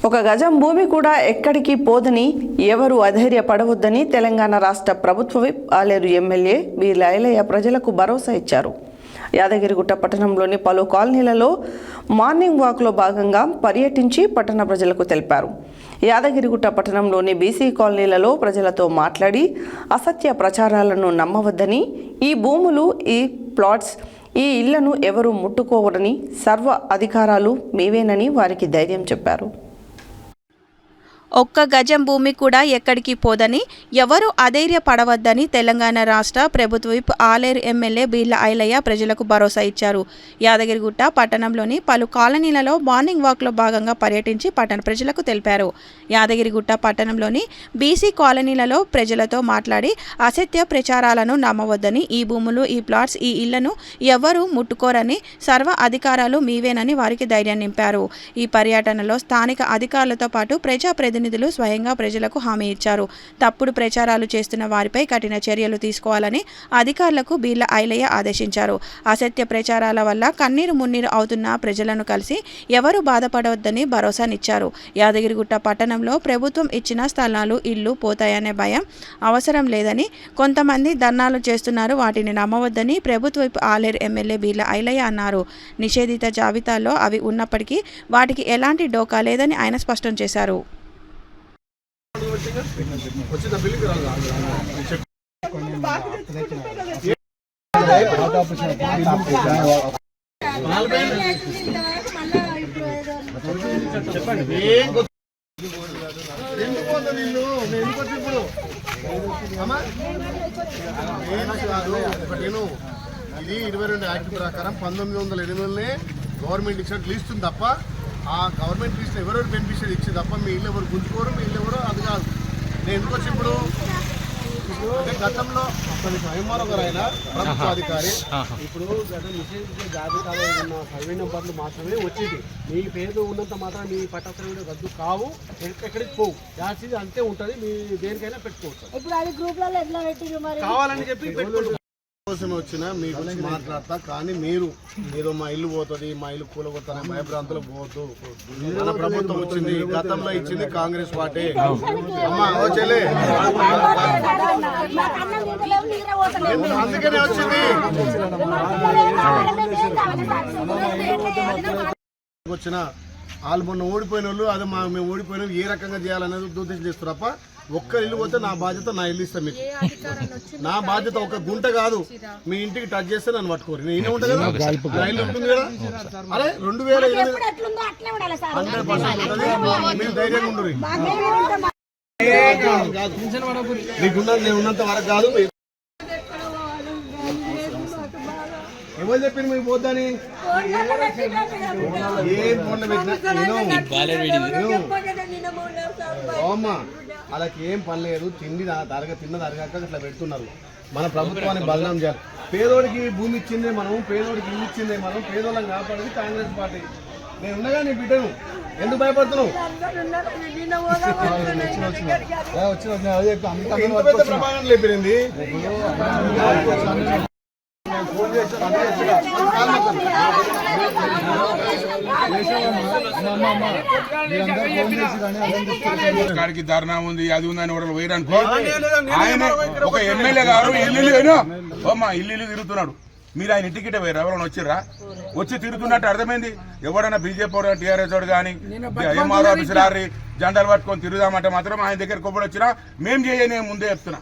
ఒక గజం భూమి కూడా ఎక్కడికి పోదని ఎవరు అధైర్యపడవద్దని తెలంగాణ రాష్ట్ర ప్రభుత్వ whip Aler MLA B Lailaiah ప్రజలకు భరోసా ఇచ్చారు. యాదగిరిగుట్ట పట్టణంలోని పలు కాలనీలలో మార్నింగ్ వాక్లో భాగంగా పర్యటించి పట్టణ ప్రజలకు తెలిపారు. యాదగిరిగుట్ట పట్టణంలోని బీసీ కాలనీలలో ప్రజలతో మాట్లాడి అసత్య ప్రచారాలను నమ్మవద్దని, ఈ భూములు, ఈ ప్లాట్స్, ఈ ఇళ్లను ఎవరూ ముట్టుకోవరని, సర్వ అధికారాలు మీవేనని వారికి ధైర్యం చెప్పారు. ఒక్క గజం భూమి కూడా ఎక్కడికి పోదని, ఎవరు అధైర్యపడవద్దని తెలంగాణ రాష్ట్ర ప్రభుత్వ whip Aler MLA B Lailaiah ప్రజలకు భరోసా ఇచ్చారు. యాదగిరిగుట్ట పట్టణంలోని పలు కాలనీలలో మార్నింగ్ వాక్లో భాగంగా పర్యటించి పట్టణ ప్రజలకు తెలిపారు. యాదగిరిగుట్ట పట్టణంలోని బీసీ కాలనీలలో ప్రజలతో మాట్లాడి అసత్య ప్రచారాలను నమ్మవద్దని, ఈ భూములు, ఈ ప్లాట్స్, ఈ ఇళ్లను ఎవరూ ముట్టుకోరని, సర్వ అధికారాలు మీవేనని వారికి ధైర్యం నింపారు. ఈ పర్యటనలో స్థానిక అధికారులతో పాటు ప్రజాప్రతినిధులు స్వయంగా ప్రజలకు హామీ ఇచ్చారు. తప్పుడు ప్రచారాలు చేస్తున్న వారిపై కఠిన చర్యలు తీసుకోవాలని అధికారులకు బి లైలయ్య ఆదేశించారు. అసత్య ప్రచారాల వల్ల కన్నీరు మున్నీరు అవుతున్న ప్రజలను కలిసి ఎవరూ బాధపడవద్దని భరోసానిచ్చారు. యాదగిరిగుట్ట పట్టణంలో ప్రభుత్వం ఇచ్చిన స్థలాలు, ఇల్లు పోతాయనే భయం అవసరం లేదని, కొంతమంది ధర్నాలు చేస్తున్నారు, వాటిని నమ్మవద్దని ప్రభుత్వ whip Aler MLA B Lailaiah అన్నారు. నిషేధిత జాబితాలో అవి ఉన్నప్పటికీ వాటికి ఎలాంటి డోకా లేదని ఆయన స్పష్టం చేశారు. ఇది 22 యాక్ట్ ప్రకారం 1908 గవర్నమెంట్ ఇచ్చినట్టు లిస్ట్ ఉంది తప్ప, ఆ గవర్నమెంట్ లిస్ట్ ఎవరెవరు బెనిఫిషియరీ ఇచ్చింది తప్ప మీ ఇల్లు ఎవరు గుంజుకోరు, మీ ఇల్లు ఎవరు అది కాదు. నేను ఎందుకు వచ్చి ఇప్పుడు అంటే గతంలో ఎంఆర్ఓ గారు ఆయన ప్రభుత్వ అధికారి, ఇప్పుడు గత నిషేధించిన జాబితాలో ఉన్న సర్వే నెంబర్లు మాత్రమే వచ్చేది. మీ పేరు ఉన్నంత మాత్రం మీ పట్టా సర్వే రద్దు కావు, ఎక్కడికి పోవు, యాక్సిడ్ అంతే ఉంటుంది, మీ దేనికైనా పెట్టుకోవచ్చు. కావాలని చెప్పి పెట్టుకోవచ్చు కోసం వచ్చిన మీ గురించి మాట్లాడతా. కానీ మీరు ఏదో మా ఇల్లు పోతుంది, మా ఇల్లు కూలగొడతారని భయభ్రాంతులకు పోవద్దు. మన ప్రభుత్వం వచ్చింది, గతంలో ఇచ్చింది కాంగ్రెస్ పార్టీ. అమ్మా వచ్చేలే అందుకనే వచ్చింది. వచ్చిన వాళ్ళు మొన్న ఓడిపోయిన వాళ్ళు అదే మేము ఓడిపోయిన ఏ రకంగా చేయాలనేది ఉద్దేశం చేస్తారు తప్ప, ఒక్క ఇల్లు పోతే నా బాధ్యత, నా ఇల్లు ఇస్తాను మీకు. నా బాధ్యత ఒక గుంట కాదు, మీ ఇంటికి టచ్ చేస్తే నన్ను పట్టుకోరు. నేనే ఉంటుంది కదా, నా ఇల్లు ఉంటుంది కదా. అరే 2000 100% ఉంటుంది, మీరు ధైర్యంగా ఉండరు. మీకున్నది నేను ఉన్నంత వరకు కాదు. ఎవరు చెప్పింది మీకు పోద్దని? ఏం ఫోన్ పెట్టినా వాళ్ళకి ఏం పని లేదు, తిన్న తరగాక ఇట్లా పెడుతున్నారు. మన ప్రభుత్వాన్ని బదనాం చేయాలి. పేదోడికి భూమి ఇచ్చిందే మనం, పేదోడికి ఇల్లు ఇచ్చిందే మనం, పేదోళ్ళని కాపాడేది కాంగ్రెస్ పార్టీ. నేను ఉండగా నీ బిడ్డను ఎందుకు భయపడుతున్నావు? ప్రభావం లేపింది. కాడికి ధర్నా ఉంది, అది ఉందని కూడా వేయడానికి ఆయన ఒక ఎమ్మెల్యే గారు ఇల్లు మా ఇల్లు తిరుగుతున్నాడు. మీరు ఆయన ఇంటికిటే వేరు ఎవరైనా వచ్చిర్రా? వచ్చి తిరుగుతున్నట్టు అర్థమైంది. ఎవడైనా బీజేపీ టీఆర్ఎస్ వాడు కానీ ఎంఆర్ఓ ఆఫీసులు ఆరి జెండాలు పట్టుకొని తిరుగుదామంటే మాత్రం ఆయన దగ్గర కొబ్బడి వచ్చినా మేం చేయని ముందే చెప్తున్నా.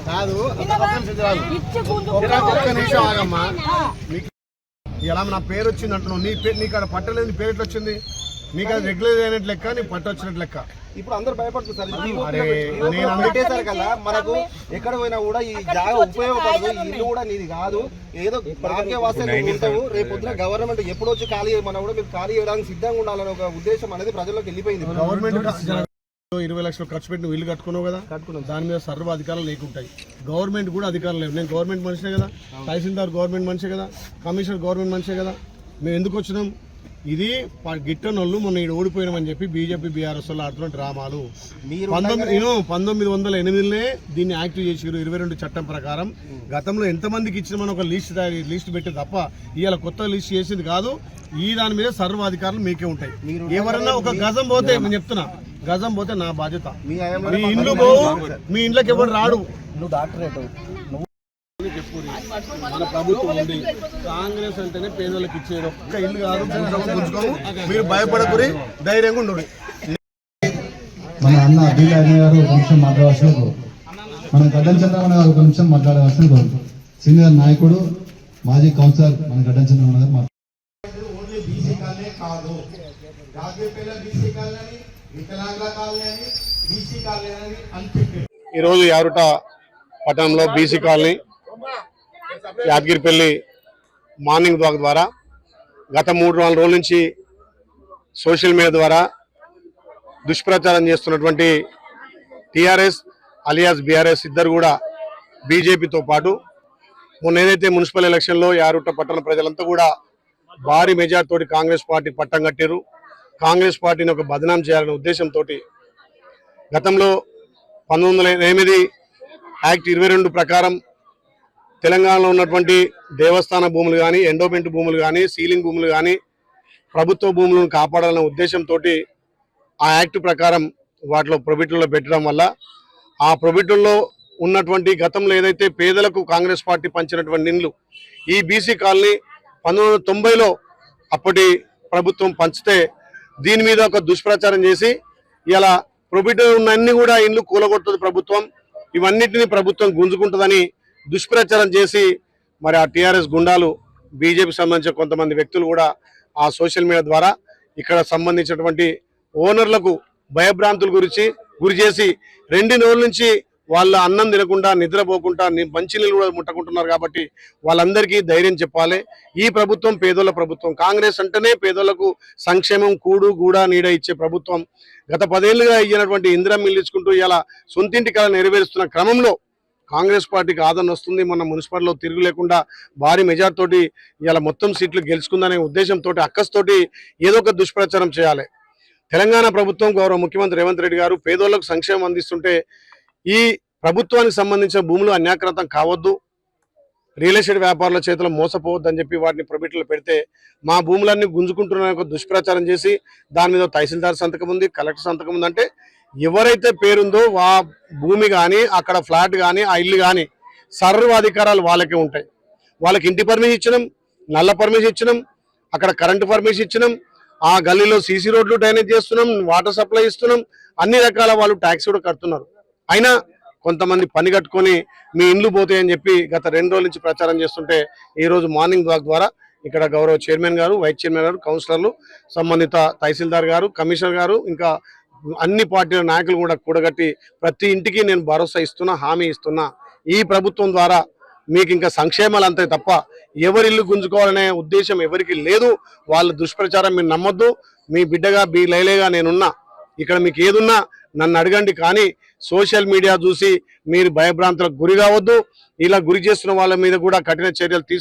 కాదు ఒక్క నిమిషం ఆగమ్మా. ఇలా నా పేరు వచ్చింది అంటున్నావు, నీకు అక్కడ పట్టలేదు, నీ పేరు ఎట్లా వచ్చింది? నీకు అది రెగ్యులర్ అయినట్టు లెక్క, నీ పట్టు వచ్చినట్టు లెక్క. ఇప్పుడు అందరు భయపడుతున్నారు నేను అందుకేసారు కదా. మనకు ఎక్కడ పోయినా కూడా ఈ జాగా ఉపయోగపడదు, ఈ ఇల్లు కూడా నీది కాదు, ఏదో భాగ్య వాసన ఉంటావు. రేపు పొద్దున గవర్నమెంట్ ఎప్పుడు వచ్చి ఖాళీ చేయమన్నా కూడా మీరు ఖాళీ చేయడానికి సిద్ధంగా ఉండాలనే ఒక ఉద్దేశం అనేది ప్రజల్లోకి వెళ్ళిపోయింది. గవర్నమెంట్ 20 లక్షలు ఖర్చు పెట్టి నువ్వు ఇల్లు కట్టుకున్నావు కదా, దాని మీద సర్వ అధికారాలు నీకుంటాయి. గవర్నమెంట్ కూడా అధికారులు లేవు. నేను గవర్నమెంట్ మనిషినే కదా, తహసీల్దార్ గవర్నమెంట్ మనిషే కదా, కమిషనర్ గవర్నమెంట్ మనిషే కదా. మేము ఎందుకు వచ్చినాం? ఇది గిట్టనోళ్ళు మొన్న ఇక్కడ ఓడిపోయినామని చెప్పి బీజేపీ బీఆర్ఎస్ వాళ్ళు ఆడుతున్న డ్రామాలు. 1908 దీన్ని యాక్టివ్ చేసారు 22 చట్టం ప్రకారం. గతంలో ఎంతమందికి ఇచ్చినామని ఒక లిస్ట్ పెట్టే తప్ప ఇవాళ కొత్త లిస్ట్ చేసింది కాదు. ఈ దాని మీద సర్వాధికారులు మీకే ఉంటాయి. ఎవరన్నా ఒక గజం పోతే, నేను చెప్తున్నా, గజం పోతే నా బాధ్యత. మీ ఇండ్లు పోవు, మీ ఇంట్లోకి ఎవరు రాడు. నువ్వు డాక్టరేట్ మన ప్రభుత్వం ఉంది. కాంగ్రెస్ అంటేనే పేదలకు ఇచ్చేది. ఒక్క ఇల్లు కాదు, మీరు భయపడకురి, ధైర్యంగా ఉండు. మన అన్న అభిలాష్ గారు ఒక నిమిషం మాట్లాడాల్సిన మన గడ్డం చంద్రమణ గారు ఒక నిమిషం మాట్లాడాల్సిన కోరు. సీనియర్ నాయకుడు మాజీ కౌన్సిలర్ మన గడ్డం చంద్రమణ గారు మాట్లాడారు. ఈరోజు యారుట పట్టణంలో BC colony Yadagiripalli morning walk ద్వారా గత 3-4 రోజుల నుంచి సోషల్ మీడియా ద్వారా దుష్ప్రచారం చేస్తున్నటువంటి టీఆర్ఎస్ అలియాస్ బీఆర్ఎస్ ఇద్దరు కూడా బీజేపీతో పాటు మొన్న ఏదైతే మున్సిపల్ ఎలక్షన్లో యారుట పట్టణ ప్రజలంతా కూడా భారీ మెజార్టీతోటి కాంగ్రెస్ పార్టీ పట్టం కట్టారు. కాంగ్రెస్ పార్టీని ఒక బదనాం చేయాలనే ఉద్దేశంతో గతంలో 1908 యాక్ట్ 22 ప్రకారం తెలంగాణలో ఉన్నటువంటి దేవస్థాన భూములు కానీ, ఎండోమెంట్ భూములు కానీ, సీలింగ్ భూములు కానీ, ప్రభుత్వ భూములను కాపాడాలనే ఉద్దేశంతో ఆ యాక్ట్ ప్రకారం వాటిలో ప్రొబిట్లో పెట్టడం వల్ల ఆ ప్రొబిట్లో ఉన్నటువంటి గతంలో ఏదైతే పేదలకు కాంగ్రెస్ పార్టీ పంచినటువంటి ఇండ్లు ఈ బీసీ కాలనీ 1990లో అప్పటి ప్రభుత్వం పంచితే దీని మీద ఒక దుష్ప్రచారం చేసి ఇలా ప్రొబిట్లో ఉన్న అన్ని కూడా ఇండ్లు కూలగొడుతుంది ప్రభుత్వం, ఇవన్నిటిని ప్రభుత్వం గుంజుకుంటుందని దుష్ప్రచారం చేసి మరి ఆ టీఆర్ఎస్ గుండాలు బీజేపీకి సంబంధించిన కొంతమంది వ్యక్తులు కూడా ఆ సోషల్ మీడియా ద్వారా ఇక్కడ సంబంధించినటువంటి ఓనర్లకు భయభ్రాంతుల గురి చేసి 2 రోజుల నుంచి వాళ్ళ అన్నం తినకుండా నిద్రపోకుండా మంచినీళ్ళు కూడా ముట్టకుంటున్నారు. కాబట్టి వాళ్ళందరికీ ధైర్యం చెప్పాలి. ఈ ప్రభుత్వం పేదోళ్ళ ప్రభుత్వం. కాంగ్రెస్ అంటేనే పేదోళ్లకు సంక్షేమం, కూడు గూడ నీడ ఇచ్చే ప్రభుత్వం. గత 10 ఏళ్లుగా ఇచ్చినటువంటి ఇందిరమ్మ ఇల్లు ఇచ్చుకుంటూ ఇలా సొంతింటి కళ నెరవేరుస్తున్న క్రమంలో కాంగ్రెస్ పార్టీకి ఆదరణ వస్తుంది. మొన్న మున్సిపల్లో తిరుగు లేకుండా భారీ మెజార్టీ తోటి ఇలా మొత్తం సీట్లు గెలుచుకుందనే ఉద్దేశంతో అక్కస్తోటి ఏదో ఒక దుష్ప్రచారం చేయాలి. తెలంగాణ ప్రభుత్వం గౌరవ ముఖ్యమంత్రి రేవంత్ రెడ్డి గారు పేదోళ్లకు సంక్షేమం అందిస్తుంటే ఈ ప్రభుత్వానికి సంబంధించిన భూములు అన్యాక్రాంతం కావద్దు, రియల్ ఎస్టేట్ వ్యాపారుల చేతిలో మోసపోవద్దు అని చెప్పి వాటిని ప్రొబిట్లో పెడితే మా భూములన్నీ గుంజుకుంటున్న ఒక దుష్ప్రచారం చేసి దాని మీద తహసీల్దార్ సంతకం ఉంది, కలెక్టర్ సంతకం ఉంది. అంటే ఎవరైతే పేరుందో ఆ భూమి కానీ, అక్కడ ఫ్లాట్ కానీ, ఆ ఇల్లు కానీ సర్వాధికారాలు వాళ్ళకే ఉంటాయి. వాళ్ళకి ఇంటి పర్మిషన్ ఇచ్చినాం, నల్ల పర్మిషన్ ఇచ్చినాం, అక్కడ కరెంటు పర్మిషన్ ఇచ్చినాం, ఆ గల్లీలో సీసీ రోడ్లు డ్రైనేజ్ చేస్తున్నాం, వాటర్ సప్లై ఇస్తున్నాం, అన్ని రకాల వాళ్ళు ట్యాక్స్ కూడా కడుతున్నారు. అయినా కొంతమంది పని కట్టుకొని మీ ఇండ్లు పోతాయని చెప్పి గత 2 రోజుల నుంచి ప్రచారం చేస్తుంటే ఈరోజు మార్నింగ్ వాక్ ద్వారా ఇక్కడ గౌరవ చైర్మన్ గారు, వైస్ చైర్మన్ గారు, కౌన్సిలర్లు, సంబంధిత తహసీల్దార్ గారు, కమిషనర్ గారు, ఇంకా అన్ని పార్టీల నాయకులు కూడా కూడగట్టి ప్రతి ఇంటికి నేను భరోసా ఇస్తున్నా, హామీ ఇస్తున్నా. ఈ ప్రభుత్వం ద్వారా మీకు ఇంకా సంక్షేమాలు అంతే తప్ప ఎవరి ఇల్లు గుంజుకోవాలనే ఉద్దేశం ఎవరికి లేదు. వాళ్ళ దుష్ప్రచారం మీరు నమ్మొద్దు. మీ బిడ్డగా బీ లైలేగా నేనున్నా. ఇక్కడ మీకు ఏదున్నా నన్ను అడగండి. కానీ సోషల్ మీడియా చూసి మీరు భయభ్రాంతులకు గురి కావద్దు. ఇలా గురి చేస్తున్న వాళ్ళ మీద కూడా కఠిన చర్యలు